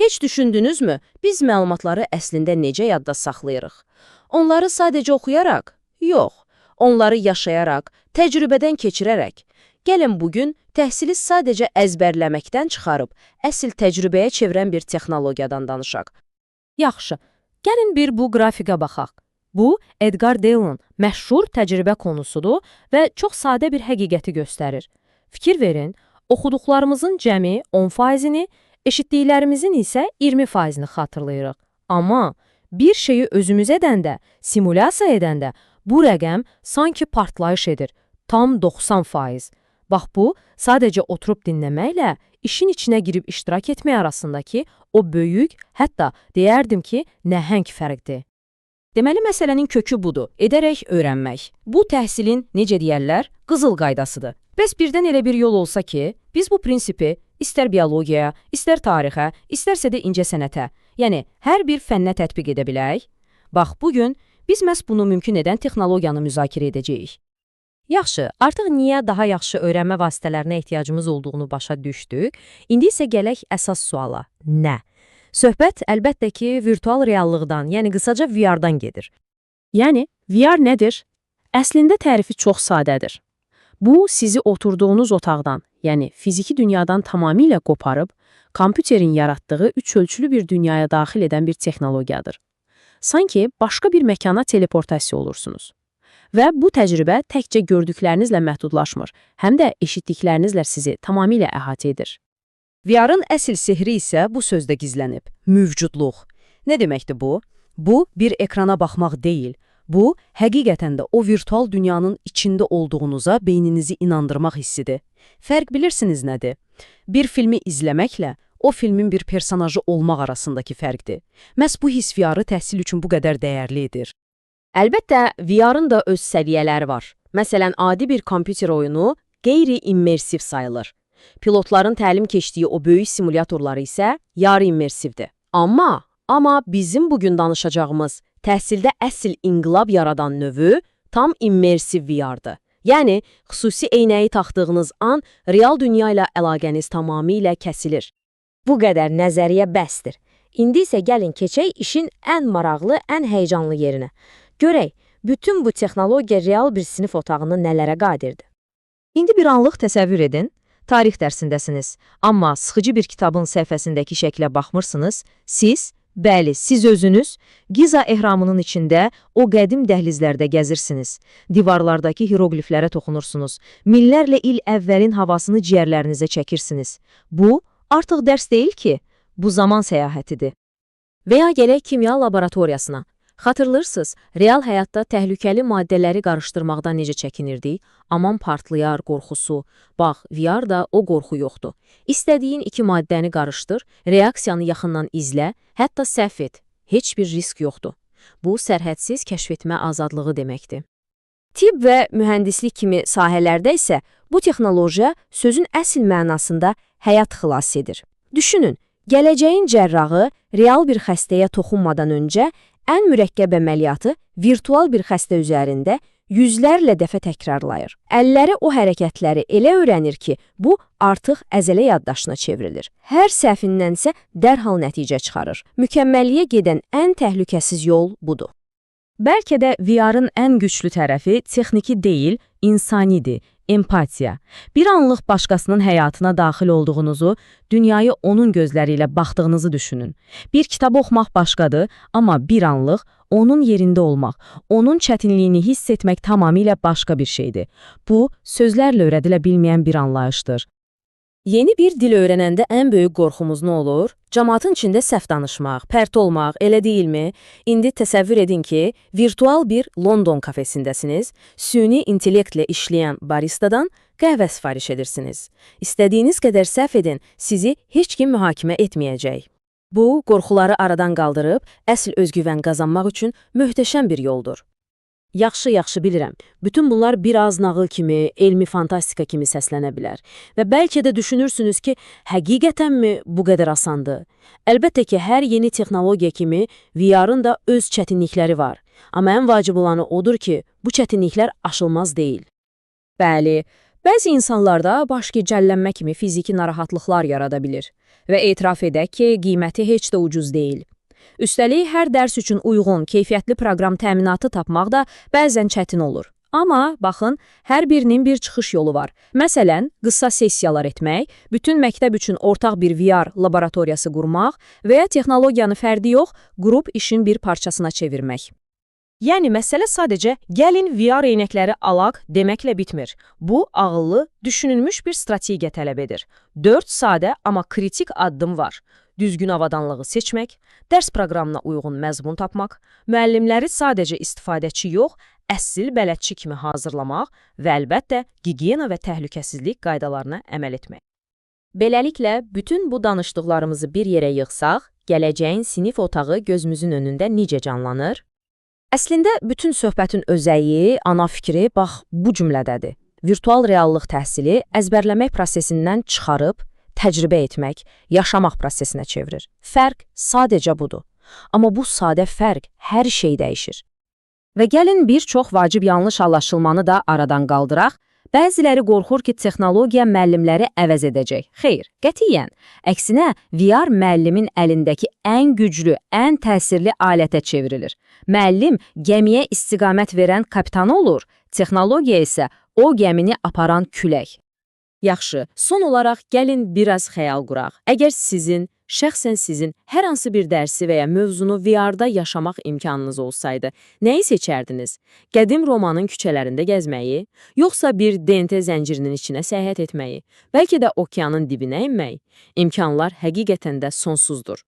Heç düşündünüzmü, biz məlumatları əslində necə yadda saxlayırıq? Onları sadəcə oxuyaraq? Yox, onları yaşayaraq, təcrübədən keçirərək. Gəlin bugün təhsili sadəcə əzbərləməkdən çıxarıb, əsl təcrübəyə çevirən bir texnologiyadan danışaq. Yaxşı, gəlin bir bu qrafikə baxaq. Bu, Edgar Dale'ın məşhur təcrübə konusudur və çox sadə bir həqiqəti göstərir. Fikir verin, oxuduqlarımızın cəmi 10%-ni, eşitdiklərimizin isə 20%-ni xatırlayırıq. Amma bir şeyi özümüz edəndə, simulyasiya edəndə bu rəqəm sanki partlayış edir, tam 90%. Bax bu, sadəcə oturub dinləməklə işin içinə girib iştirak etmək arasındakı o böyük, hətta deyərdim ki, nəhəng fərqdir. Deməli, məsələnin kökü budur, edərək öyrənmək. Bu, təhsilin, necə deyərlər, qızıl qaydasıdır. Bəs birdən elə bir yol olsa ki, biz bu prinsipi istər biologiyaya, istər tarixə, istərsə də incəsənətə, yəni hər bir fənnə tətbiq edə bilək? Bax, bugün biz məhz bunu mümkün edən texnologiyanı müzakirə edəcəyik. Yaxşı, artıq niyə daha yaxşı öyrənmə vasitələrinə ehtiyacımız olduğunu başa düşdük. İndi isə gələk əsas suala. Nə? Söhbət əlbəttə ki, virtual reallıqdan, yəni qısaca VR-dan gedir. Yəni, VR nədir? Əslində tərifi çox sadədir. Bu, sizi oturduğunuz otaqdan, yəni fiziki dünyadan tamamilə qoparıb, kompüterin yaratdığı üç ölçülü bir dünyaya daxil edən bir texnologiyadır. Sanki başqa bir məkana teleportasiya olursunuz. Və bu təcrübə təkcə gördüklərinizlə məhdudlaşmır, həm də eşitdiklərinizlə sizi tamamilə əhatə edir. VR-ın əsl sehri isə bu sözdə gizlənib, mövcudluq. Nə deməkdir bu? Bu, bir ekrana baxmaq deyil. Bu, həqiqətən də o virtual dünyanın içində olduğunuza beyninizi inandırmaq hissidir. Fərq bilirsiniz nədir? Bir filmi izləməklə o filmin bir personajı olmaq arasındakı fərqdir. Məhz bu hiss VR-ı təhsil üçün bu qədər dəyərli edir. Əlbəttə, VR-ın da öz səviyyələri var. Məsələn, adi bir kompüter oyunu qeyri-immersiv sayılır. Pilotların təlim keçdiyi o böyük simulyatorları isə yarı-immersivdir. Amma bizim bugün danışacağımız təhsildə əsl inqilab yaradan növü tam immersiv VR-dır. Yəni, xüsusi eynəyi taxdığınız an real dünya ilə əlaqəniz tamamilə kəsilir. Bu qədər nəzəriyyə bəsdir. İndi isə gəlin keçək işin ən maraqlı, ən həyəcanlı yerinə. Görək, bütün bu texnologiya real bir sinif otağını nələrə qadirdir. İndi bir anlıq təsəvvür edin. Tarix dərsindəsiniz, amma sıxıcı bir kitabın səhifəsindəki şəklə baxmırsınız, siz özünüz Giza ehramının içində o qədim dəhlizlərdə gəzirsiniz, divarlardakı hierogliflərə toxunursunuz, minlərlə il əvvəlin havasını ciyərlərinizə çəkirsiniz. Bu, artıq dərs deyil ki, bu zaman səyahətidir. Və ya gələk kimya laboratoriyasına. Xatırlırsınız, real həyatda təhlükəli maddələri qarışdırmaqdan necə çəkinirdik? Aman partlayar qorxusu. Bax, VR-da o qorxu yoxdur. İstədiyin iki maddəni qarışdır, reaksiyanı yaxından izlə, hətta səhv et. Heç bir risk yoxdur. Bu, sərhədsiz kəşf etmə azadlığı deməkdir. Tibb və mühəndislik kimi sahələrdə isə bu texnologiya sözün əsl mənasında həyat xilas edir. Düşünün, gələcəyin cərrahı real bir xəstəyə toxunmadan öncə ən mürəkkəb əməliyyatı virtual bir xəstə üzərində yüzlərlə dəfə təkrarlayır. Əlləri o hərəkətləri elə öyrənir ki, bu artıq əzələ yaddaşına çevrilir. Hər səhvindən isə dərhal nəticə çıxarır. Mükəmməlliyə gedən ən təhlükəsiz yol budur. Bəlkə də VR-ın ən güclü tərəfi texniki deyil, insanidir, empatiya. Bir anlıq başqasının həyatına daxil olduğunuzu, dünyayı onun gözləri ilə baxdığınızı düşünün. Bir kitabı oxumaq başqadır, amma bir anlıq onun yerində olmaq, onun çətinliyini hiss etmək tamamilə başqa bir şeydir. Bu, sözlərlə öyrədilə bilməyən bir anlayışdır. Yeni bir dil öyrənəndə ən böyük qorxumuz nə olur? Cəmaatın içində səhv danışmaq, pərt olmaq, elə deyilmi? İndi təsəvvür edin ki, virtual bir London kafesindəsiniz, süni intellektlə işləyən baristadan qəhvə sifariş edirsiniz. İstədiyiniz qədər səhv edin, sizi heç kim mühakimə etməyəcək. Bu, qorxuları aradan qaldırıb, əsl özgüvən qazanmaq üçün möhtəşəm bir yoldur. Yaxşı bilirəm. Bütün bunlar biraz nağıl kimi, elmi fantastika kimi səslənə bilər. Və bəlkə də düşünürsünüz ki, həqiqətənmi bu qədər asandır? Əlbəttə ki, hər yeni texnologiya kimi VR-ın da öz çətinlikləri var. Amma ən vacib olanı odur ki, bu çətinliklər aşılmaz deyil. Bəli, Bəzi insanlarda baş gicəllənmə kimi fiziki narahatlıqlar yarada bilir və etiraf edək ki, qiyməti heç də ucuz deyil. Üstəlik, hər dərs üçün uyğun, keyfiyyətli proqram təminatı tapmaq da bəzən çətin olur. Amma, baxın, hər birinin bir çıxış yolu var. Məsələn, qısa sessiyalar etmək, bütün məktəb üçün ortaq bir VR laboratoriyası qurmaq və ya texnologiyanı fərdi yox, qrup işin bir parçasına çevirmək. Yəni, məsələ sadəcə gəlin VR eynəkləri alaq deməklə bitmir. Bu, ağıllı, düşünülmüş bir strategiya tələb edir. 4 sadə, amma kritik addım var. Düzgün avadanlığı seçmək, dərs proqramına uyğun məzmun tapmaq, müəllimləri sadəcə istifadəçi yox, əsl bələdçi kimi hazırlamaq və əlbəttə, gigiyena və təhlükəsizlik qaydalarına əməl etmək. Beləliklə, bütün bu danışdıqlarımızı bir yerə yığsaq, gələcəyin sinif otağı gözümüzün önündə necə canlanır? Əslində, bütün söhbətin özəyi, ana fikri, bax, bu cümlədədir. Virtual reallıq təhsili əzbərləmək prosesindən çıxarıb, təcrübə etmək, yaşamaq prosesinə çevirir. Fərq sadəcə budur. Amma bu sadə fərq hər şey dəyişir. Və gəlin bir çox vacib yanlış anlaşılmanı da aradan qaldıraq. Bəziləri qorxur ki, texnologiya müəllimləri əvəz edəcək. Xeyr, qətiyyən. Əksinə, VR müəllimin əlindəki ən güclü, ən təsirli alətə çevrilir. Müəllim gəmiyə istiqamət verən kapitan olur, texnologiya isə o gəmini aparan külək. Yaxşı, son olaraq gəlin biraz xəyal quraq. Əgər şəxsən sizin hər hansı bir dərsi və ya mövzunu VR-da yaşamaq imkanınız olsaydı, nəyi seçərdiniz? Qədim Romanın küçələrində gəzməyi, yoxsa bir DNT zəncirinin içinə səyahət etməyi, bəlkə də okeanın dibinə enmək? İmkanlar həqiqətən də sonsuzdur.